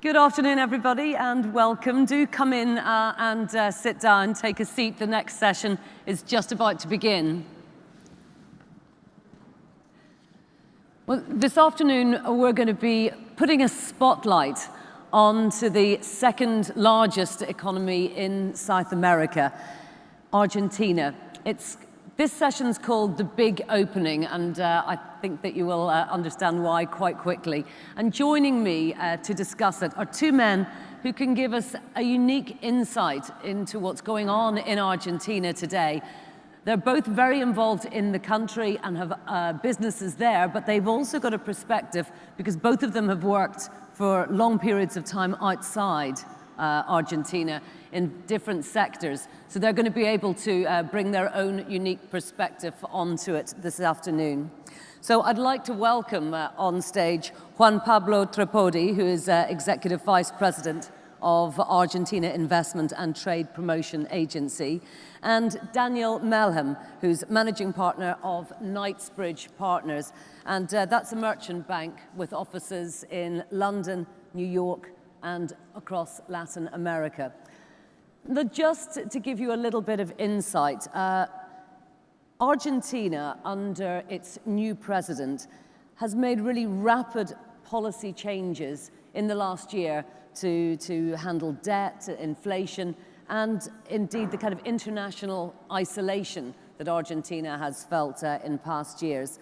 Good afternoon, everybody, and welcome. Do come in and sit down, take a seat. The next session is just about to begin. Well, this afternoon, we're going to be putting a spotlight onto the second largest economy in South America, Argentina. This session's called The Big Opening, and I think that you will understand why quite quickly. And joining me to discuss it are two men who can give us a unique insight into what's going on in Argentina today. They're both very involved in the country and have businesses there, but they've also got a perspective because both of them have worked for long periods of time outside Argentina in different sectors. So they're going to be able to bring their own unique perspective onto it this afternoon. So I'd like to welcome on stage Juan Pablo Tripodi, who is Executive Vice President of Argentina Investment and Trade Promotion Agency, and Daniel Melhem, who's Managing Partner of Knightsbridge Partners. And that's a merchant bank with offices in London, New York, and across Latin America. Now, just to give you a little bit of insight, Argentina, under its new president, has made really rapid policy changes in the last year to handle debt, inflation, and indeed the kind of international isolation that Argentina has felt in past years.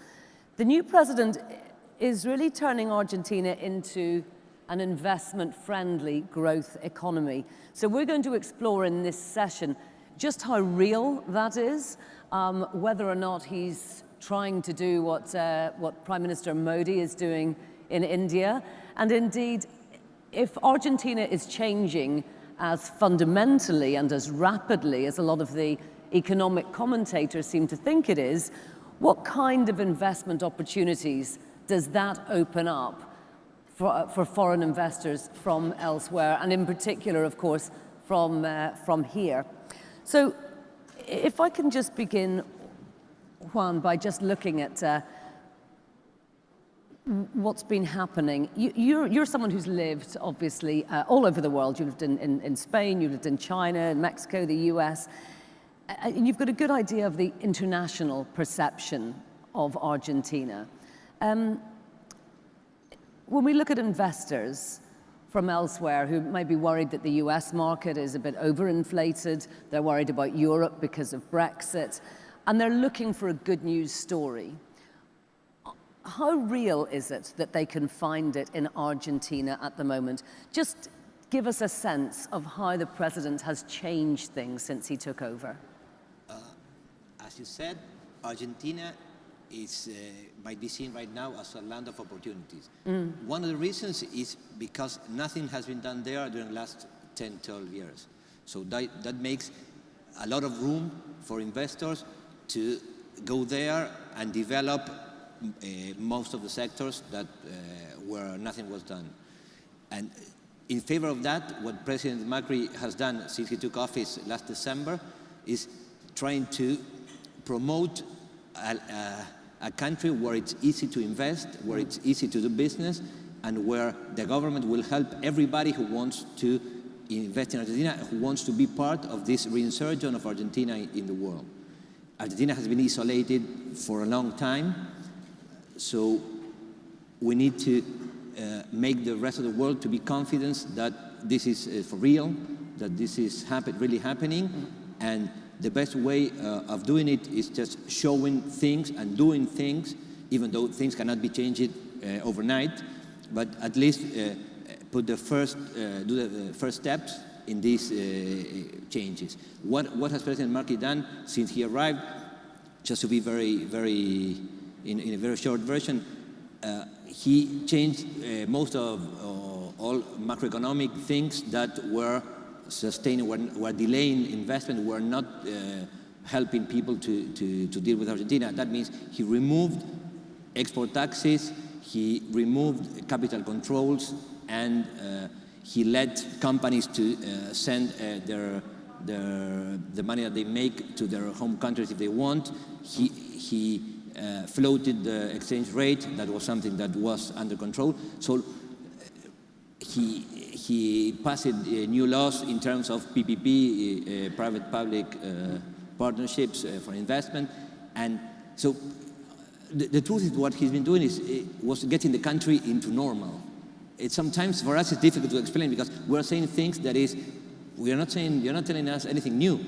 The new president is really turning Argentina into an investment-friendly growth economy. So we're going to explore in this session just how real that is, whether or not he's trying to do what Prime Minister Modi is doing in India, and indeed, if Argentina is changing as fundamentally and as rapidly as a lot of the economic commentators seem to think it is, what kind of investment opportunities does that open up for foreign investors from elsewhere, and in particular, of course, from here. So if I can just begin, Juan, by just looking at what's been happening. You're someone who's lived, obviously, all over the world. You lived in Spain, you lived in China, in Mexico, the US, and you've got a good idea of the international perception of Argentina. When we look at investors from elsewhere who may be worried that the US market is a bit overinflated, they're worried about Europe because of Brexit, and they're looking for a good news story. How real is it that they can find it in Argentina at the moment? Just give us a sense of how the president has changed things since he took over. As you said, Argentina might be seen right now as a land of opportunities. One of the reasons is because nothing has been done there during the last 10, 12 years. So that makes a lot of room for investors to go there and develop most of the sectors that where nothing was done. And in favor of that, what President Macri has done since he took office last December is trying to promote a country where it's easy to invest, where it's easy to do business, and where the government will help everybody who wants to invest in Argentina, who wants to be part of this resurgence of Argentina in the world. Argentina has been isolated for a long time, so we need to make the rest of the world to be confident that this is for real, that this is really happening, and the best way of doing it is just showing things and doing things, even though things cannot be changed overnight, but at least do the first steps in these changes. What has President Macri done since he arrived? Just to be in a very short version, he changed most of all macroeconomic things that were sustaining, were delaying investment, were not helping people to deal with Argentina. That means he removed export taxes, he removed capital controls, and he let companies to send the money that they make to their home countries if they want. He floated the exchange rate. That was something that was under control. So he he passed new laws in terms of PPP, private-public partnerships for investment. And so the truth is what he's been doing was getting the country into normal. It's sometimes for us it's difficult to explain because we're saying things that is, you're not telling us anything new.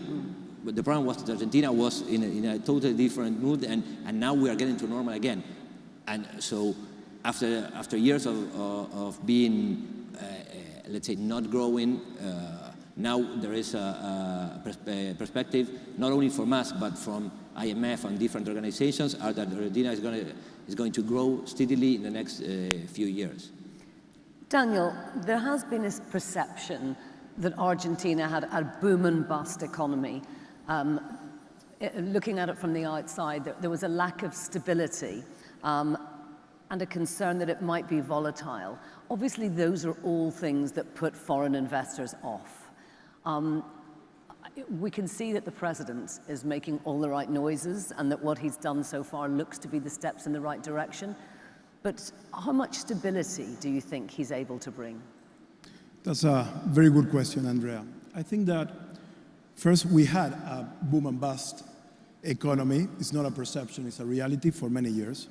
But the problem was that Argentina was in a totally different mood, and now we are getting to normal again. And so after years of being, let's say, not growing, now there is a perspective, not only from us, but from IMF and different organizations, are that Argentina is going to grow steadily in the next few years. Daniel, there has been this perception that Argentina had a boom and bust economy. Looking at it from the outside, there was a lack of stability and a concern that it might be volatile. Obviously, those are all things that put foreign investors off. We can see that the president is making all the right noises and that what he's done so far looks to be the steps in the right direction. But how much stability do you think he's able to bring? That's a very good question, Andrea. I think that first we had a boom and bust economy. It's not a perception, it's a reality for many years.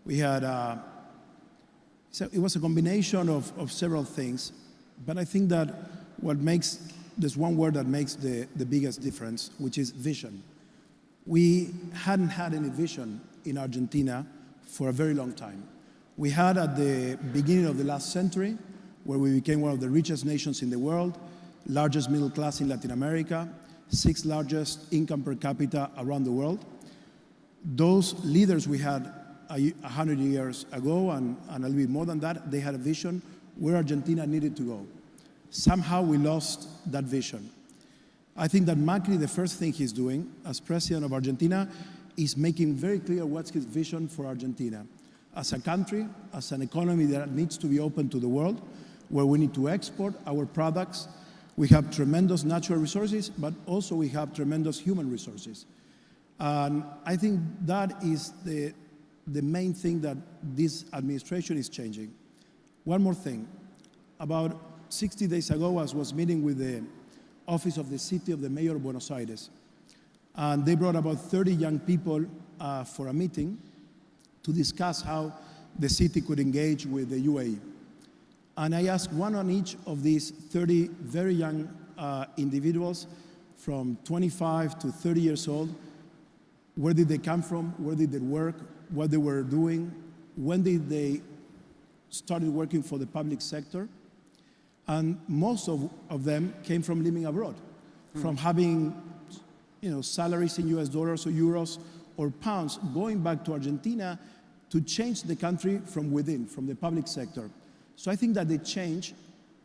We had it was a combination of several things, but I think that there's one word that makes the biggest difference, which is vision. We hadn't had any vision in Argentina for a very long time. We had at the beginning of the last century, where we became one of the richest nations in the world, largest middle class in Latin America, 6th largest income per capita around the world. Those leaders we had 100 years ago and a little bit more than that, they had a vision where Argentina needed to go. Somehow we lost that vision. I think that Macri, the first thing he's doing as president of Argentina is making very clear what's his vision for Argentina. As a country, as an economy that needs to be open to the world, where we need to export our products. We have tremendous natural resources, but also we have tremendous human resources. And I think that is the main thing that this administration is changing. One more thing. About 60 days ago, I was meeting with the office of the city of the mayor of Buenos Aires. And they brought about 30 young people for a meeting to discuss how the city could engage with the UAE. And I asked one on each of these 30 very young individuals from 25 to 30 years old, where did they come from, where did they work, what they were doing, when did they started working for the public sector. And most of them came from living abroad, from having salaries in US dollars or euros or pounds, going back to Argentina to change the country from within, from the public sector. So I think that the change,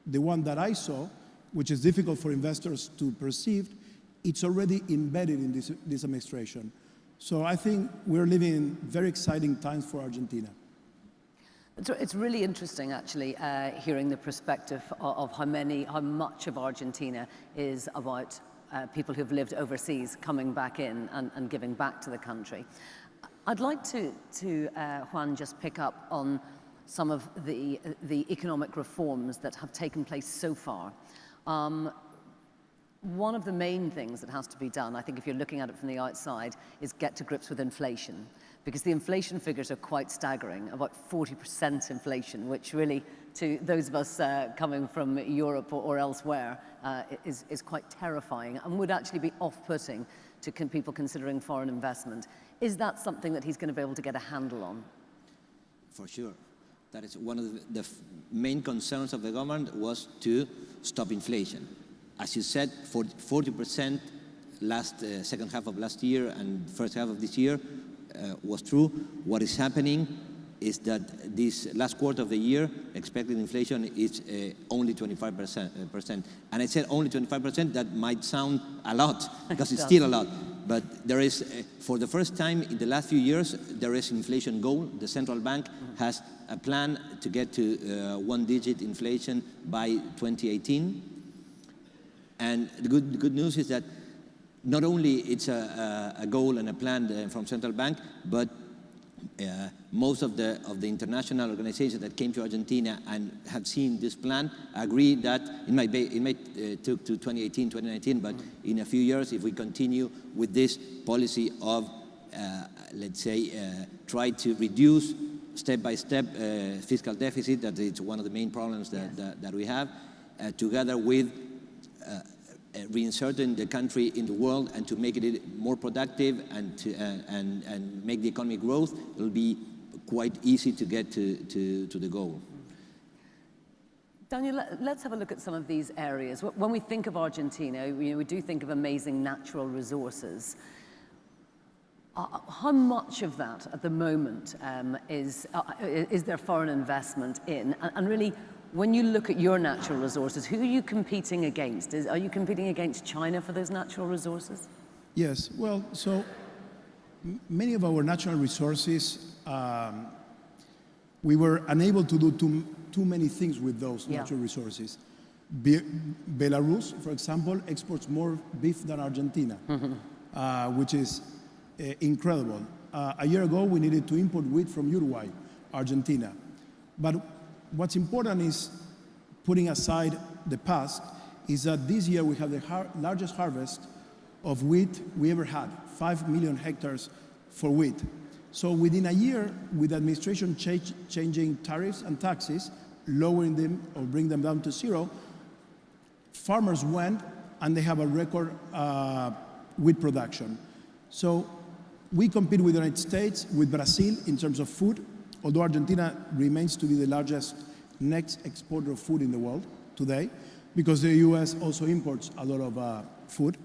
the one that I saw, which is difficult for investors to perceive, it's already embedded in this administration. So I think we're living in very exciting times for Argentina. It's really interesting, actually, hearing the perspective of how much of Argentina is about people who've lived overseas coming back in and giving back to the country. I'd like to Juan, just pick up on some of the economic reforms that have taken place so far. One of the main things that has to be done, I think if you're looking at it from the outside, is get to grips with inflation. Because the inflation figures are quite staggering, about 40% inflation, which really, to those of us coming from Europe or elsewhere, is quite terrifying and would actually be off-putting to people considering foreign investment. Is that something that he's going to be able to get a handle on? For sure. That is one of the main concerns of the government, was to stop inflation. As you said, 40% second half of last year and first half of this year was true. What is happening is that this last quarter of the year, expected inflation is only 25%. And I said only 25%, that might sound a lot, because it's still a lot. But there is, for the first time in the last few years, there is inflation goal. The central bank has a plan to get to one-digit inflation by 2018. And the good news is that not only it's a goal and a plan from central bank, but most of the international organizations that came to Argentina and have seen this plan agree that it might take to 2018, 2019, but in a few years, if we continue with this policy of, let's say, try to reduce step by step fiscal deficit, that it's one of the main problems that we have, together with reinserting the country in the world and to make it more productive and make the economic growth, it will be quite easy to get to the goal. Daniel, let's have a look at some of these areas. When we think of Argentina, we do think of amazing natural resources. How much of that at the moment is there foreign investment in? And really, when you look at your natural resources, who are you competing against? Are you competing against China for those natural resources? Yes, well, so many of our natural resources, we were unable to do too many things with those natural resources. Belarus, for example, exports more beef than Argentina, which is incredible. A year ago, we needed to import wheat from Uruguay, Argentina. But what's important is, putting aside the past, is that this year we have the largest harvest of wheat we ever had, 5 million hectares for wheat. So within a year, with the administration changing tariffs and taxes, lowering them or bring them down to zero, farmers went and they have a record wheat production. So we compete with the United States, with Brazil in terms of food, although Argentina remains to be the largest next exporter of food in the world today, because the US also imports a lot of food.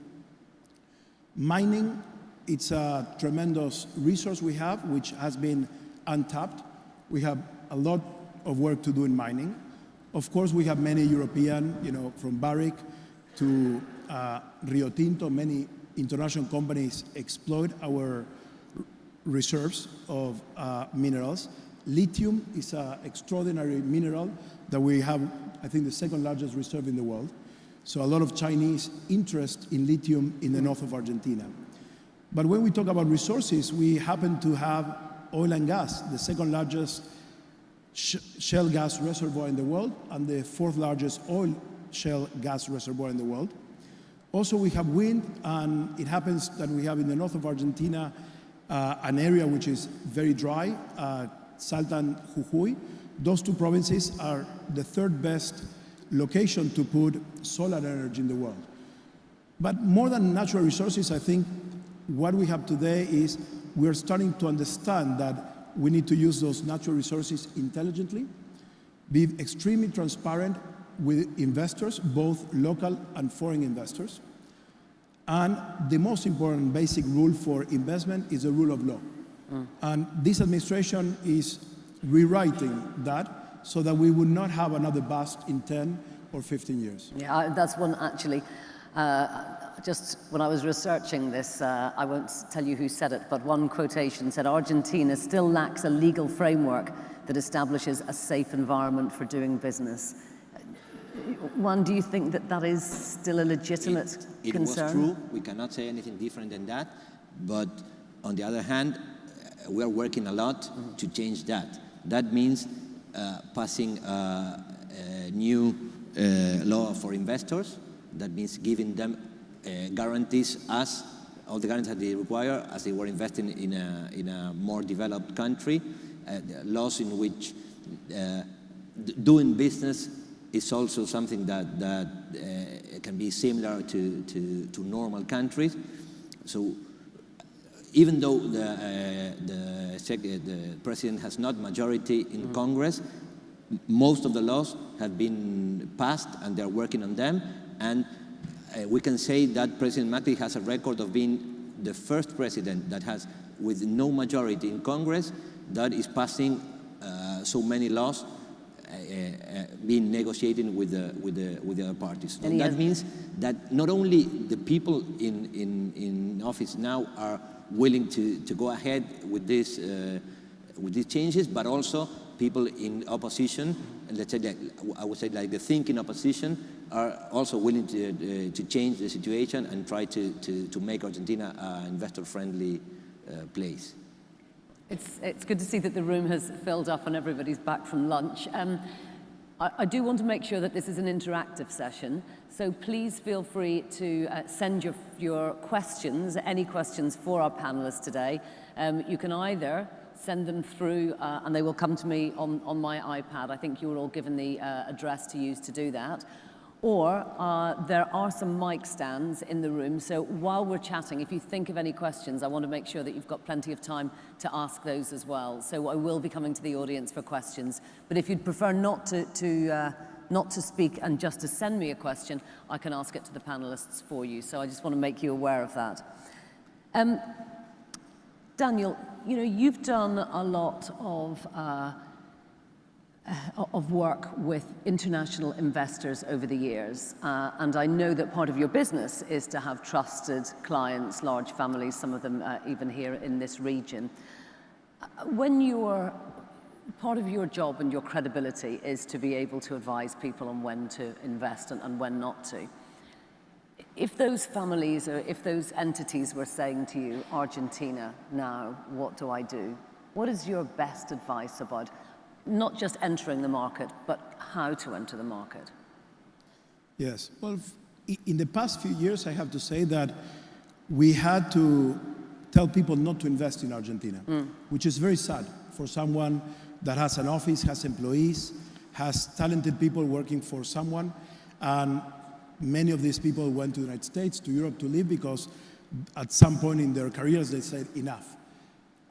Mining, it's a tremendous resource we have, which has been untapped. We have a lot of work to do in mining. Of course, we have many European, from Barrick to Rio Tinto, many international companies exploit our reserves of minerals. Lithium is an extraordinary mineral that we have, I think, the second largest reserve in the world. So a lot of Chinese interest in lithium in the north of Argentina. But when we talk about resources, we happen to have oil and gas, the second largest shale gas reservoir in the world and the fourth largest oil shale gas reservoir in the world. Also, we have wind, and it happens that we have in the north of Argentina an area which is very dry, Salta and Jujuy. Those two provinces are the third best location to put solar energy in the world. But more than natural resources, I think what we have today is we're starting to understand that we need to use those natural resources intelligently, be extremely transparent with investors, both local and foreign investors. And the most important basic rule for investment is the rule of law. And this administration is rewriting that so that we would not have another bust in 10 or 15 years. Yeah, that's one actually. Just when I was researching this, I won't tell you who said it, but one quotation said, Argentina still lacks a legal framework that establishes a safe environment for doing business. Juan, do you think that that is still a legitimate concern? It was true. We cannot say anything different than that. But on the other hand, we are working a lot to change that. That means passing a new law for investors. That means giving them guarantees all the guarantees that they require as they were investing in a more developed country. Laws in which doing business is also something that can be similar to normal countries. So even though the president has not majority in Congress, most of the laws have been passed and they're working on them. And we can say that President Macri has a record of being the first president that has, with no majority in Congress, that is passing so many laws, being negotiated with the other parties. So that means that not only the people in office now are willing to go ahead with these changes, but also people in opposition, and let's say I would say like the thinking opposition, are also willing to change the situation and try to make Argentina an investor-friendly place. It's good to see that the room has filled up and everybody's back from lunch. I do want to make sure that this is an interactive session, so please feel free to send your questions, any questions for our panelists today. You can either send them through and they will come to me on my iPad. I think you were all given the address to use to do that. Or there are some mic stands in the room, so while we're chatting, if you think of any questions, I want to make sure that you've got plenty of time to ask those as well. So I will be coming to the audience for questions, but if you'd prefer not to speak and just to send me a question, I can ask it to the panelists for you. So I just want to make you aware of that. Daniel, you know, you've done a lot of work with international investors over the years. And I know that part of your business is to have trusted clients, large families, some of them even here in this region. Part of your job and your credibility is to be able to advise people on when to invest and when not to. If those families or if those entities were saying to you, Argentina, now, what do I do? What is your best advice about not just entering the market, but how to enter the market? Yes, well, in the past few years, I have to say that we had to tell people not to invest in Argentina, which is very sad for someone that has an office, has employees, has talented people working for someone, and many of these people went to the United States, to Europe to live because at some point in their careers, they said enough.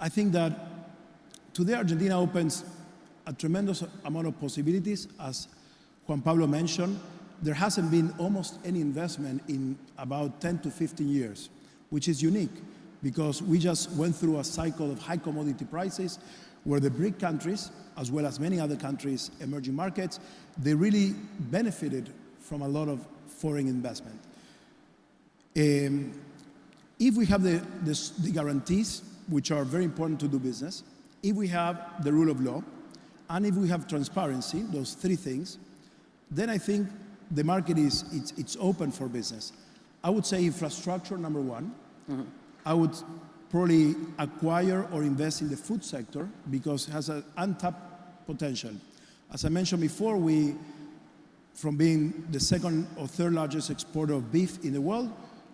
I think that today Argentina opens a tremendous amount of possibilities. As Juan Pablo mentioned, there hasn't been almost any investment in about 10 to 15 years, which is unique because we just went through a cycle of high commodity prices where the BRIC countries, as well as many other countries, emerging markets, they really benefited from a lot of foreign investment. If we have the guarantees, which are very important to do business, if we have the rule of law, and if we have transparency, those three things, then I think the market it's open for business. I would say infrastructure, number one. Mm-hmm. I would probably acquire or invest in the food sector because it has an untapped potential. As I mentioned before, from being the second or third largest exporter of beef in the world,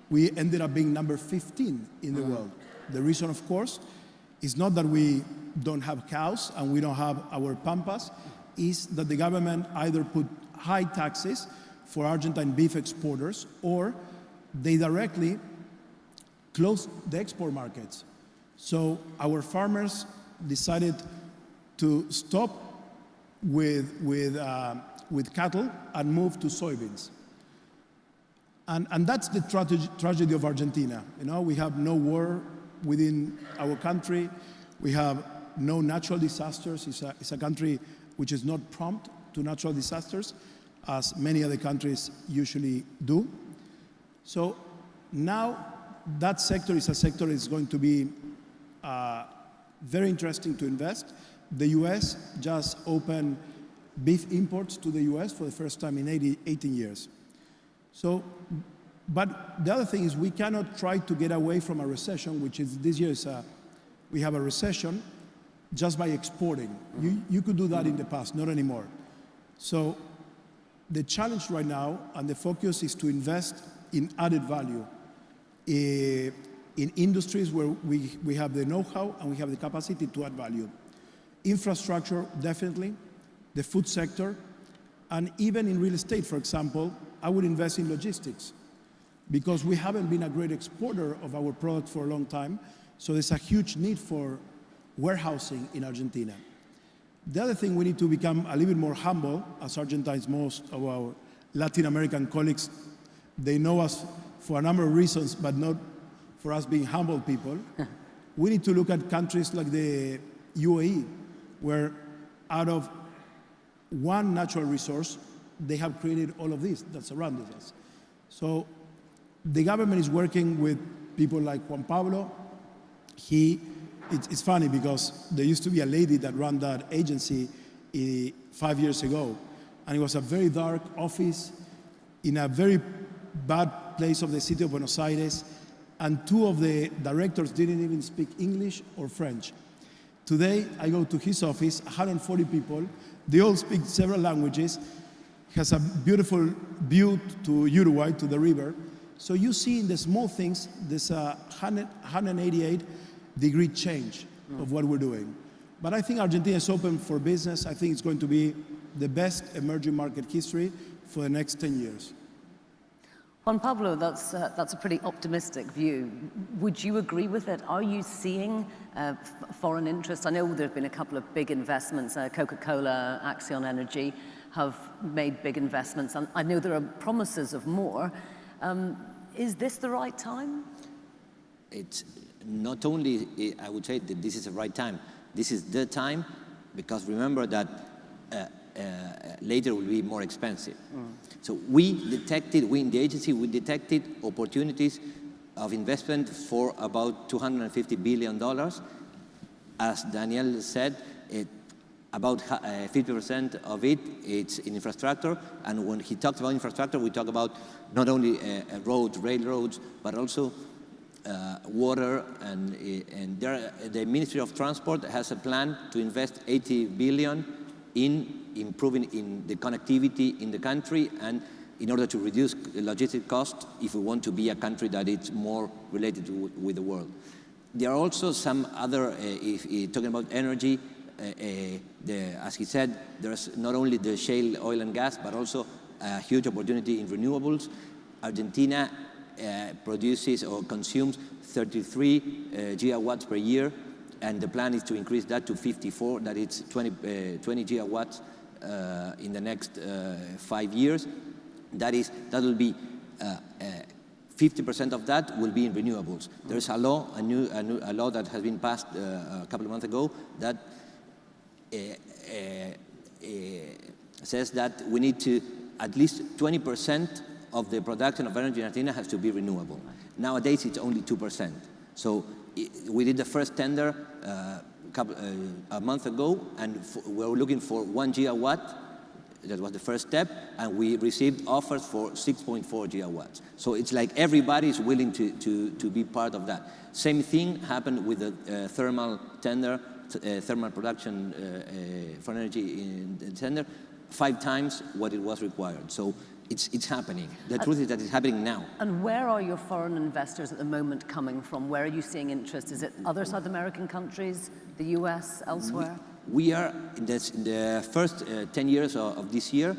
we ended up being number 15 in the world. The reason, of course, is not that we don't have cows and we don't have our pampas, is that the government either put high taxes for Argentine beef exporters or they directly closed the export markets. So our farmers decided to stop with cattle and move to soybeans. And that's the tragedy of Argentina. You know, we have no war within our country. We have no natural disasters. It's a country which is not prompt to natural disasters, as many other countries usually do. So now that sector is a sector that is going to be very interesting to invest. The US just opened beef imports to the US for the first time in 18 years. So, but the other thing is we cannot try to get away from a recession, which is this year we have a recession just by exporting. You could do that in the past, not anymore. So the challenge right now and the focus is to invest in added value in industries where we have the know-how and we have the capacity to add value. Infrastructure, definitely, the food sector, and even in real estate, for example, I would invest in logistics because we haven't been a great exporter of our product for a long time, so there's a huge need for warehousing in Argentina. The other thing, we need to become a little bit more humble. As Argentines, most of our Latin American colleagues, they know us for a number of reasons, but not for us being humble people. We need to look at countries like the UAE, where out of one natural resource, they have created all of this that surrounds us. So the government is working with people like Juan Pablo. It's funny because there used to be a lady that ran that agency 5 years ago, and it was a very dark office in a very bad place of the city of Buenos Aires, and two of the directors didn't even speak English or French. Today, I go to his office, 140 people. They all speak several languages. Has a beautiful view to Uruguay, to the river. So you see in the small things, there's a 188-degree change of what we're doing. But I think Argentina is open for business. I think it's going to be the best emerging market history for the next 10 years. Juan Pablo, that's a pretty optimistic view. Would you agree with it? Are you seeing foreign interest? I know there have been a couple of big investments. Coca-Cola, Axion Energy have made big investments. And I know there are promises of more. Is this the right time? It's not only, I would say that this is the right time. This is the time, because remember that later will be more expensive. So we in the agency, we detected opportunities of investment for about $250 billion. As Daniel said, about 50% of it's in infrastructure. And when he talks about infrastructure, we talk about not only roads, railroads, but also water. And the Ministry of Transport has a plan to invest $80 billion in improving in the connectivity in the country, and in order to reduce logistic costs if we want to be a country that is more related with the world. There are also some other, talking about energy, as he said, there's not only the shale oil and gas, but also a huge opportunity in renewables. Argentina produces or consumes 33 gigawatts per year, and the plan is to increase that to 54, that it's 20 gigawatts in the next 5 years. That will be 50% of that will be in renewables. There's a law, a law that has been passed a couple of months ago that says that we need to, at least 20% of the production of energy in Argentina has to be renewable. Nowadays, it's only 2%. So we did the first tender a month ago, and we were looking for 1 gigawatt. That was the first step, and we received offers for 6.4 gigawatts. So it's like everybody is willing to be part of that. Same thing happened with the thermal tender, thermal production for energy in the tender, 5 times what it was required. So it's happening. The truth is that it's happening now. And where are your foreign investors at the moment coming from? Where are you seeing interest? Is it other South American countries, the US, elsewhere? We are, in the first 10 years of this year,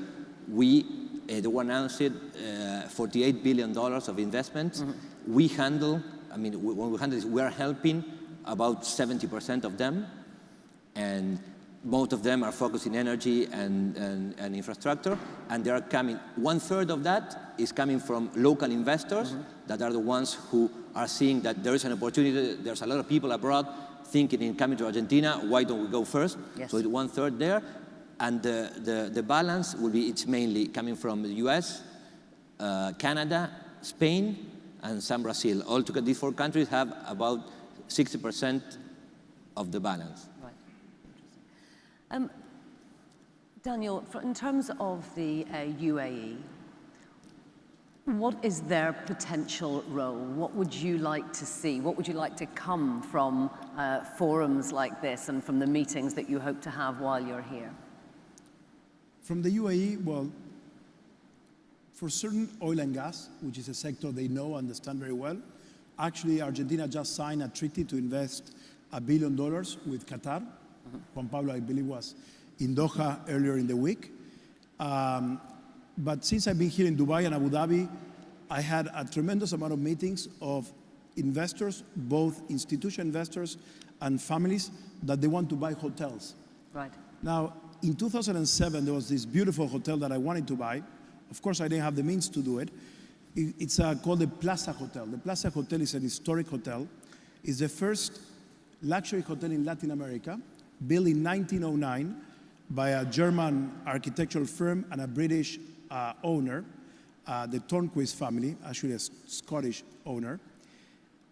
we announced $48 billion of investments. Mm-hmm. We handle, when we handle this, we are helping about 70% of them. And most of them are focused in energy and infrastructure, and they are coming. 1/3 of that is coming from local investors. Mm-hmm. That are the ones who are seeing that there is an opportunity. There's a lot of people abroad thinking in coming to Argentina. Why don't we go first? Yes. So it's 1/3 there, and the balance will be, it's mainly coming from the US, Canada, Spain, and some Brazil. All together, these 4 countries have about 60% of the balance. Daniel, in terms of the UAE, what is their potential role? What would you like to see? What would you like to come from forums like this and from the meetings that you hope to have while you're here? From the UAE, well, for certain oil and gas, which is a sector they know, understand very well, actually Argentina just signed a treaty to invest $1 billion with Qatar. Juan Pablo, I believe, was in Doha earlier in the week. But since I've been here in Dubai and Abu Dhabi, I had a tremendous amount of meetings of investors, both institutional investors and families, that they want to buy hotels. Right. Now, in 2007, there was this beautiful hotel that I wanted to buy. Of course, I didn't have the means to do it. It's called the Plaza Hotel. The Plaza Hotel is an historic hotel. It's the first luxury hotel in Latin America, built in 1909 by a German architectural firm and a British owner, the Tornquist family, actually a Scottish owner.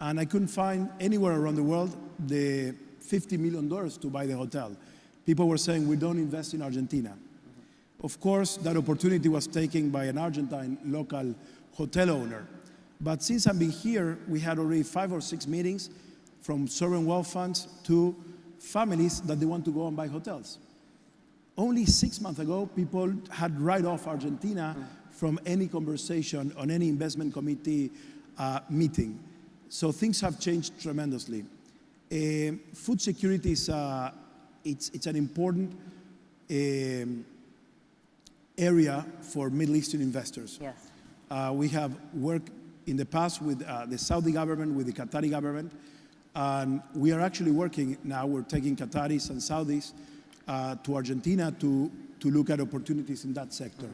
And I couldn't find anywhere around the world the $50 million to buy the hotel. People were saying, we don't invest in Argentina. Mm-hmm. Of course, that opportunity was taken by an Argentine local hotel owner. But since I've been here, we had already 5 or 6 meetings, from sovereign wealth funds to families that they want to go and buy hotels. Only 6 months ago, people had write off Argentina from any conversation on any investment committee meeting. So things have changed tremendously. Food security is it's an important area for Middle Eastern investors. Yes. We have worked in the past with the Saudi government, with the Qatari government, and we are actually working now. We're taking Qataris and Saudis to Argentina to look at opportunities in that sector.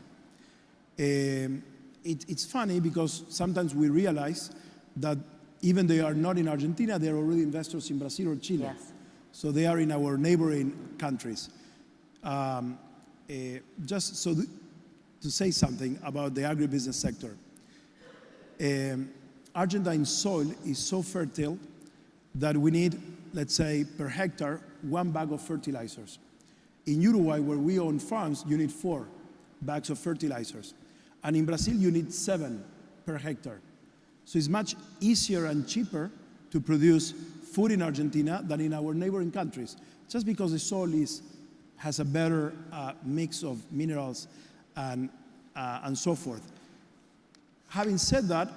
It's funny because sometimes we realize that even they are not in Argentina, they're already investors in Brazil or Chile. Yes. So they are in our neighboring countries. Just so to say something about the agribusiness sector. Argentine soil is so fertile that we need, let's say, per hectare, 1 bag of fertilizers. In Uruguay, where we own farms, you need 4 bags of fertilizers. And in Brazil, you need 7 per hectare. So it's much easier and cheaper to produce food in Argentina than in our neighboring countries, just because the soil has a better mix of minerals and so forth. Having said that,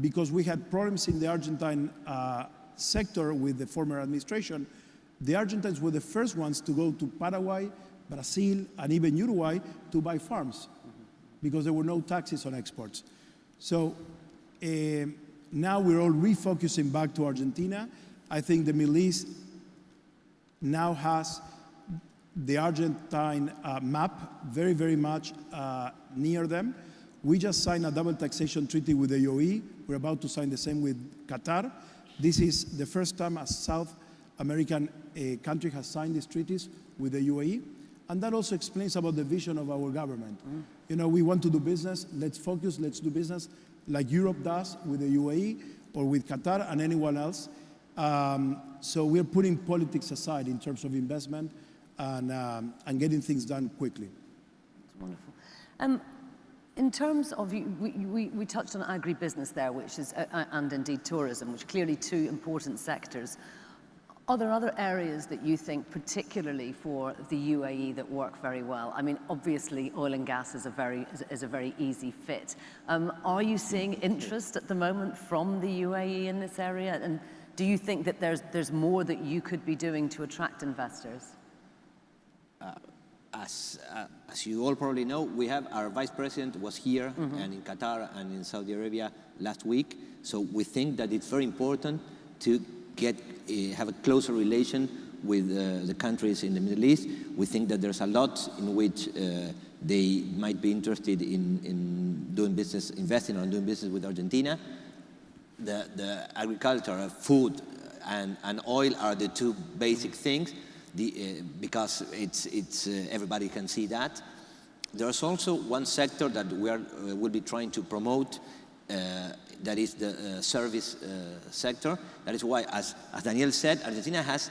because we had problems in the Argentine sector with the former administration, the Argentines were the first ones to go to Paraguay, Brazil, and even Uruguay to buy farms because there were no taxes on exports. So now we're all refocusing back to Argentina. I think the Middle East now has the Argentine map very, very much near them. We just signed a double taxation treaty with the UAE. We're about to sign the same with Qatar. This is the first time a South American country has signed these treaties with the UAE. And that also explains about the vision of our government. You know, we want to do business, let's focus, let's do business like Europe does with the UAE or with Qatar and anyone else. So we're putting politics aside in terms of investment and getting things done quickly. That's wonderful. In terms of, we touched on agribusiness there, which is, and indeed tourism, which are clearly 2 important sectors. Are there other areas that you think, particularly for the UAE, that work very well? I mean, obviously, oil and gas is a very easy fit. Are you seeing interest at the moment from the UAE in this area? And do you think that there's more that you could be doing to attract investors? As you all probably know, we have our vice president was here and in Qatar and in Saudi Arabia last week. So we think that it's very important to have a closer relation with the countries in the Middle East. We think that there's a lot in which they might be interested in doing business, investing or doing business with Argentina. The agriculture, food, and oil are the 2 basic things. Because it's everybody can see that. There's also one sector that will be trying to promote, that is the service sector. That is why, as Daniel said, Argentina has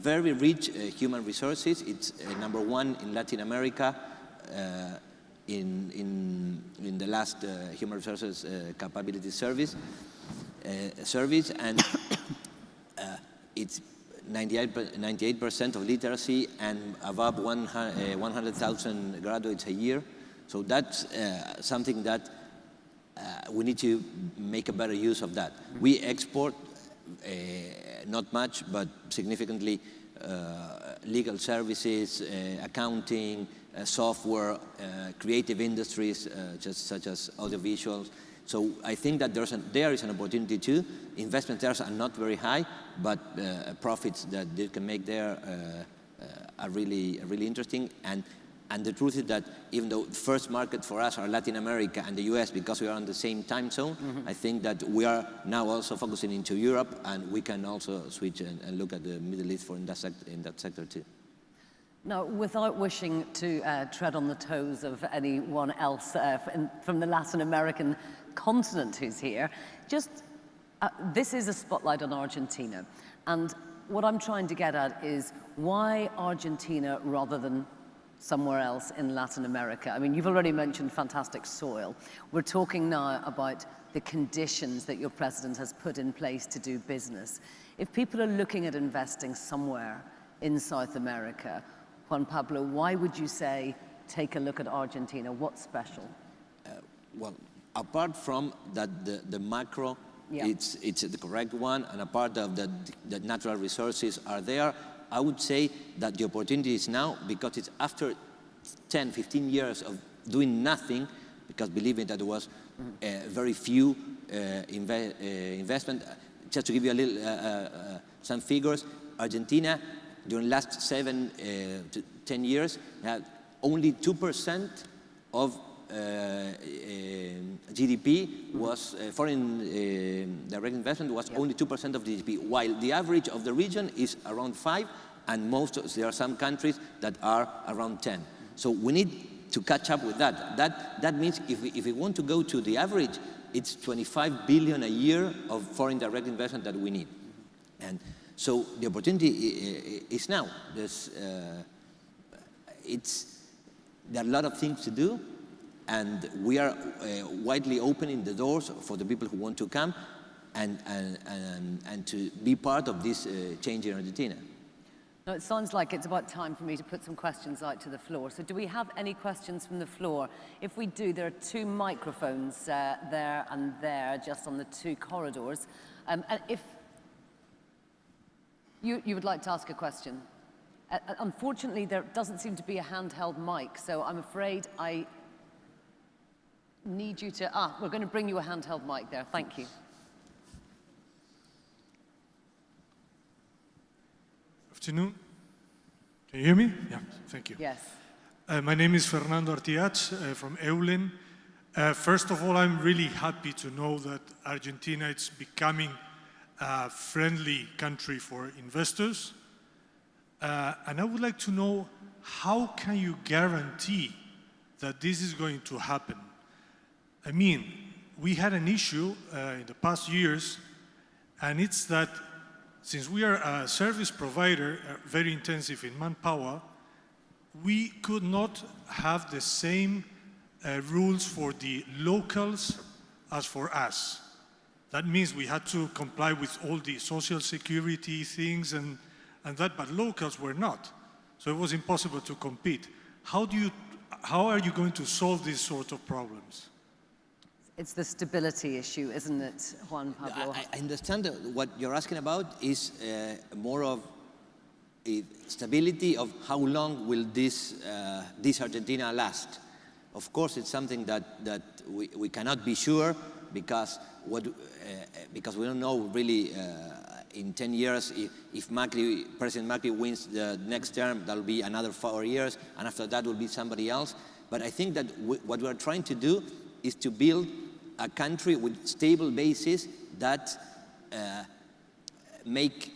very rich human resources. It's number 1 in Latin America in the last human resources capability service, and it's 98% of literacy and above 100,000 graduates a year. So that's something that we need to make a better use of that. We export not much, but significantly legal services, accounting, software, creative industries, such as audiovisuals. So I think that there is an opportunity too. Investment there are not very high, but profits that they can make there are really interesting. And the truth is that even though the first market for us are Latin America and the US, because we are on the same time zone, I think that we are now also focusing into Europe, and we can also switch and look at the Middle East in that sector too. Now, without wishing to tread on the toes of anyone else from the Latin American continent who's here, this is a spotlight on Argentina. And what I'm trying to get at is why Argentina rather than somewhere else in Latin America? I mean, you've already mentioned fantastic soil. We're talking now about the conditions that your president has put in place to do business. If people are looking at investing somewhere in South America, Juan Pablo, why would you say, take a look at Argentina? What's special? Well, apart from that, the macro, Yeah. it's the correct one, and a part of the natural resources are there, I would say that the opportunity is now, because it's after 10, 15 years of doing nothing, because believe me, that there was very few investment. Just to give you a little, some figures, Argentina, during the last 7 to 10 years, had only 2% of GDP was foreign direct investment was only 2% of GDP, while the average of the region is around 5%, and there are some countries that are around 10%. So we need to catch up with that. That means if we want to go to the average, it's 25 billion a year of foreign direct investment that we need. And so the opportunity is now. There are a lot of things to do, and we are widely opening the doors for the people who want to come and to be part of this change in Argentina. Now, it sounds like it's about time for me to put some questions out to the floor. So do we have any questions from the floor? If we do, there are 2 microphones there and there, just on the 2 corridors. And if you would like to ask a question. Unfortunately, there doesn't seem to be a handheld mic, so I'm afraid I need you to... we're going to bring you a handheld mic there. Thank you. Afternoon. Can you hear me? Yeah, thank you. Yes. My name is Fernando Artiach from Eulen. First of all, I'm really happy to know that Argentina is becoming a friendly country for investors. And I would like to know, how can you guarantee that this is going to happen? I mean, we had an issue in the past years, and it's that since we are a service provider, very intensive in manpower, we could not have the same rules for the locals as for us. That means we had to comply with all the social security things and that, but locals were not. So it was impossible to compete. How are you going to solve these sort of problems? It's the stability issue, isn't it, Juan Pablo? I understand that what you're asking about is more of a stability of how long will this Argentina last. Of course, it's something that we cannot be sure, because we don't know really in 10 years if President Macri wins the next term, that'll be another 4 years, and after that will be somebody else. But I think that what we're trying to do is to build a country with stable bases that make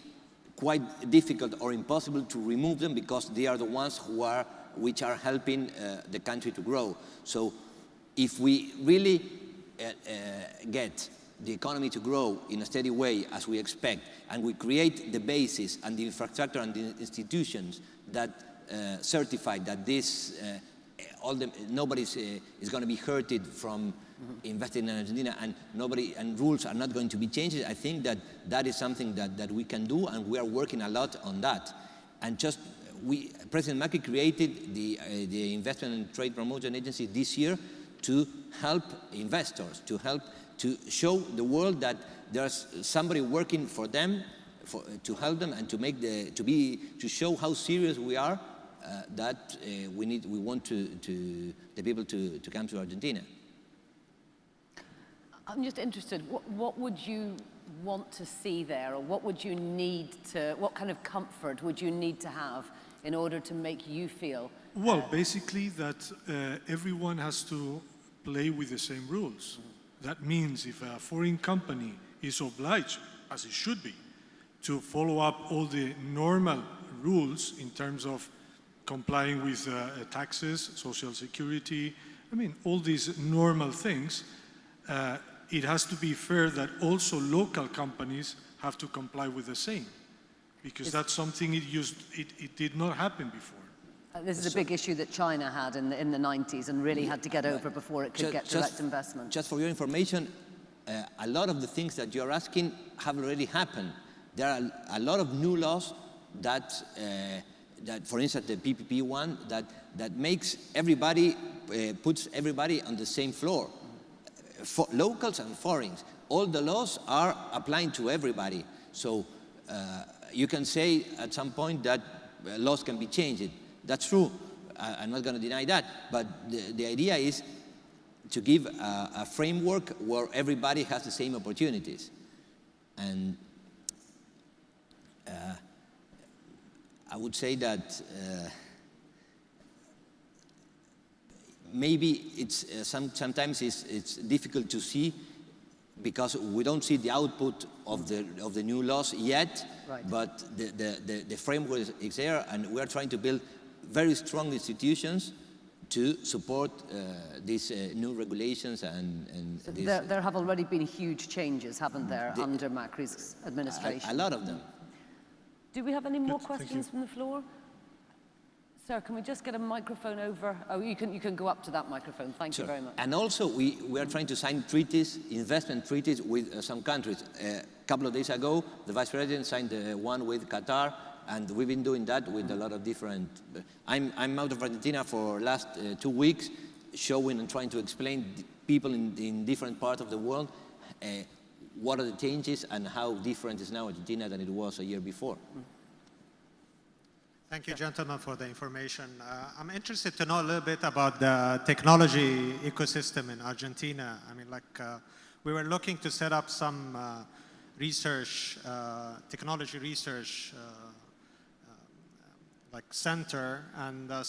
quite difficult or impossible to remove them, because they are the ones which are helping the country to grow. So if we really get the economy to grow in a steady way as we expect, and we create the basis and the infrastructure and the institutions that certify that this nobody is going to be hurted from investing in Argentina, and rules are not going to be changed. I think that is something that we can do, and we are working a lot on that. And President Macri created the Investment and Trade Promotion Agency this year to help investors, to show the world that there's somebody working for them, to help them, and to show how serious we are. That we want the people to come to Argentina. I'm just interested, what would you want to see there, or what would you need what kind of comfort would you need to have in order to make you feel? Well, basically that everyone has to play with the same rules. That means if a foreign company is obliged, as it should be, to follow up all the normal rules in terms of complying with taxes, social security, I mean, all these normal things, it has to be fair that also local companies have to comply with the same, because that's something it did not happen before. This is a big issue that China had in the 90s and really had to get over before it could get direct investment. Just for your information, a lot of the things that you're asking have already happened. There are a lot of new laws that, for instance, the PPP one, that makes everybody, puts everybody on the same floor, for locals and foreigners. All the laws are applying to everybody. So you can say at some point that laws can be changed. That's true. I'm not going to deny that. But the idea is to give a framework where everybody has the same opportunities. And I would say that maybe it's sometimes it's difficult to see because we don't see the output of the new laws yet. Right. But the framework is there, and we are trying to build very strong institutions to support these new regulations and So there have already been huge changes, haven't there, under Macri's administration? a lot of them. Do we have any more Good, thank questions from the floor? Sir, can we just get a microphone over? Oh, you can go up to that microphone. Thank you very much. And also, we are trying to sign treaties, investment treaties with some countries. A couple of days ago, the Vice President signed one with Qatar, and we've been doing that with a lot of different... I'm out of Argentina for the last 2 weeks, showing and trying to explain people in different parts of the world what are the changes and how different is now Argentina than it was a year before. Thank you, gentlemen, for the information. I'm interested to know a little bit about the technology ecosystem in Argentina. I mean, we were looking to set up some research, technology research center, and a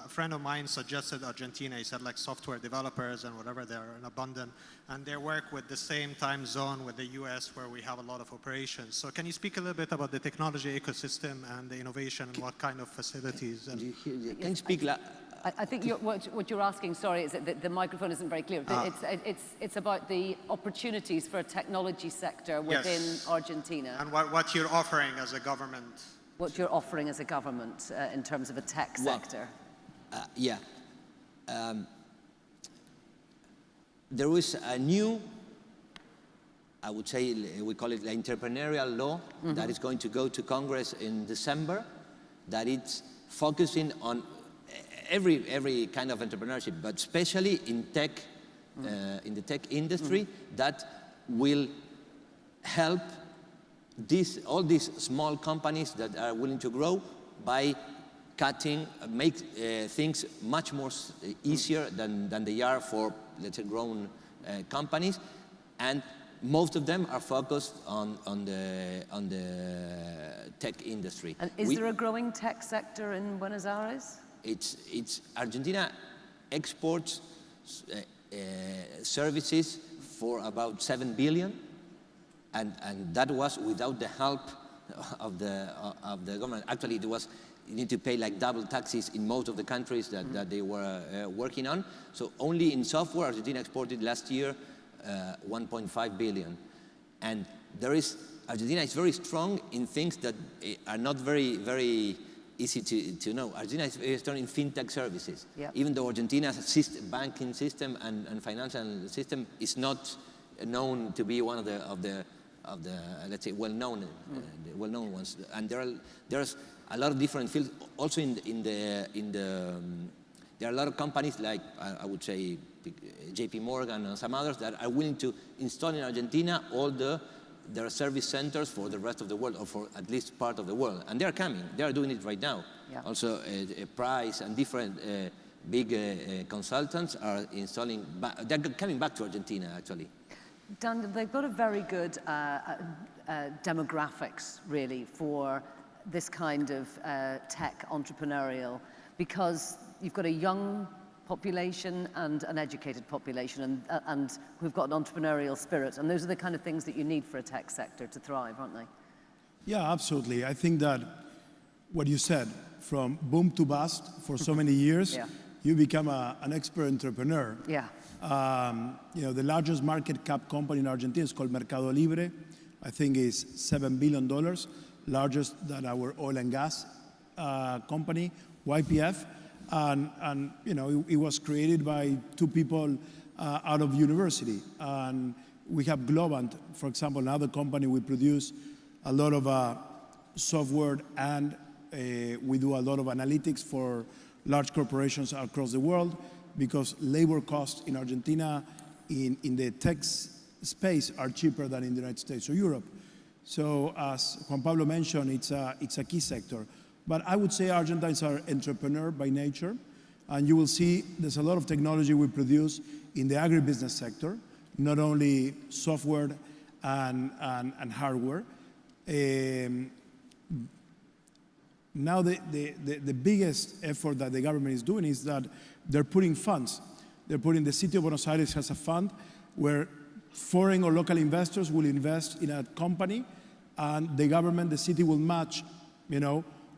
friend of mine suggested Argentina. He said software developers and whatever, they're in abundance, and they work with the same time zone with the US where we have a lot of operations. So can you speak a little bit about the technology ecosystem and the innovation and what kind of facilities? And Can you speak? I think what you're asking, sorry, is that the microphone isn't very clear. It's about the opportunities for a technology sector within Argentina. And what you're offering as a government. What you're offering as a government in terms of a tech sector. Yeah. There is a new, I would say, we call it the entrepreneurial law that is going to go to Congress in December, that it's focusing on every kind of entrepreneurship, but especially in tech, in the tech industry, that will help all these small companies that are willing to grow by make things much more easier than they are for, let's say, grown companies. And most of them are focused on the tech industry. And is there a growing tech sector in Buenos Aires? It's Argentina exports services for about 7 billion. And that was without the help of the government. Actually, you need to pay double taxes in most of the countries that they were working on. So only in software, Argentina exported last year 1.5 billion. And Argentina is very strong in things that are not very, very easy to know. Argentina is very strong in fintech services. Yep. Even though Argentina's banking system and financial system is not known to be one of the let's say well-known ones, and there's a lot of different fields. Also there are a lot of companies like I would say JP Morgan and some others that are willing to install in Argentina all their service centers for the rest of the world, or for at least part of the world, and they are coming. They are doing it right now. Yeah. Also, Price and different big consultants are installing. They're coming back to Argentina actually. Dan, they've got a very good demographics, really, for this kind of tech entrepreneurial, because you've got a young population and an educated population, and we've got an entrepreneurial spirit, and those are the kind of things that you need for a tech sector to thrive, aren't they? Yeah, absolutely. I think that what you said, from boom to bust for so many years, you become an expert entrepreneur. Yeah. The largest market cap company in Argentina is called Mercado Libre. I think it's $7 billion, largest than our oil and gas company, YPF. And it was created by 2 people out of university. And we have Globant, for example, another company. We produce a lot of software, and we do a lot of analytics for large corporations across the world, because labor costs in Argentina in the tech space are cheaper than in the United States or Europe. So as Juan Pablo mentioned, it's a key sector. But I would say Argentines are entrepreneur by nature, and you will see there's a lot of technology we produce in the agribusiness sector, not only software and hardware. Now the biggest effort that the government is doing is that they're putting funds. They're putting, the city of Buenos Aires has a fund where foreign or local investors will invest in a company, and the government, the city, will match,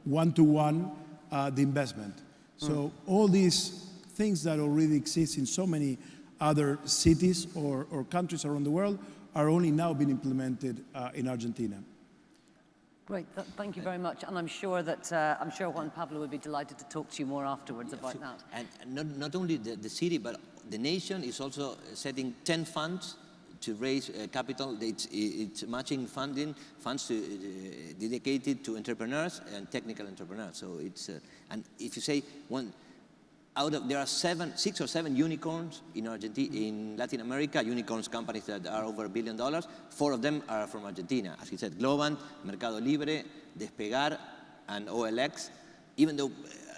one-to-one the investment. So all these things that already exist in so many other cities or countries around the world are only now being implemented in Argentina. Great, thank you very much. And I'm sure Juan Pablo would be delighted to talk to you more afterwards about that. And not only the city, but the nation is also setting 10 funds to raise capital. It's matching funds dedicated to entrepreneurs and technical entrepreneurs. So it's, and if you say there are 6 or 7 unicorns in Argentina, in Latin America, unicorns companies that are over $1 billion. 4 of them are from Argentina. As he said, Globant, Mercado Libre, Despegar, and OLX. Even though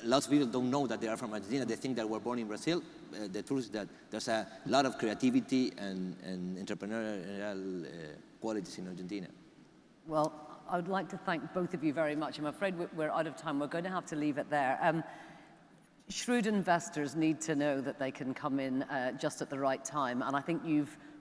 lots of people don't know that they are from Argentina, they think that we're born in Brazil. The truth is that there's a lot of creativity and entrepreneurial qualities in Argentina. Well, I would like to thank both of you very much. I'm afraid we're out of time. We're going to have to leave it there. Shrewd investors need to know that they can come in just at the right time, and I think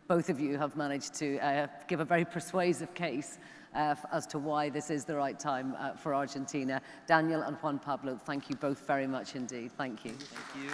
both of you have managed to give a very persuasive case as to why this is the right time for Argentina. Daniel and Juan Pablo, thank you both very much indeed. Thank you. Thank you.